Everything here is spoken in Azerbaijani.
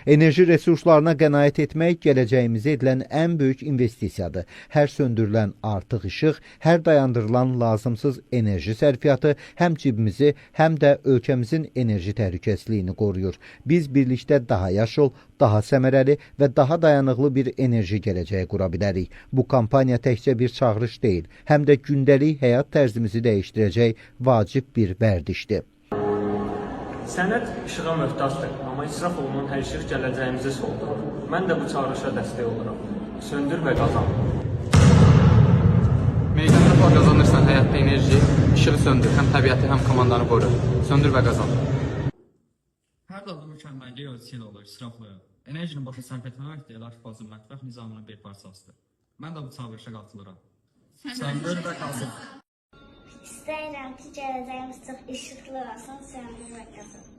Enerji resurslarına qənaət etmək gələcəyimizə edilən ən böyük investisiyadır. Hər söndürülən artıq işıq, hər dayandırılan lazımsız enerji sərfiyyatı həm cibimizi, həm də ölkəmizin enerji təhlükəsizliyini qoruyur. Biz birlikdə daha yaşıl, daha səmərəli və daha dayanıqlı bir enerji gələcəyi qura bilərik. Bu kampaniya təkcə bir çağırış deyil, həm də gündəlik həyat tərzimizi dəyişdirəcək vacib bir vərdişdir. Sənət işığa möhtacdır, amma israf olunan hər işıq gələcəyimizi soldurur. Mən də bu çağırışa dəstək oluram. Söndür və qazan. Meydanda par qazanırsan həyatda enerji, işığı söndür, həm təbiəti, həm komandanı qorur. Söndür və qazan. Hər dalda mükəmməllik ölçüsü olur, israflı. Enerjini boşa sərf etməmək də el-aşbazın mətbəx nizamının bir parçasıdır. Mən də bu çağırışa qatılıram. Söndür və qazan. İstəyirəm ki, gələcəyimiz çox işıqlı olsun, söndür və qazan.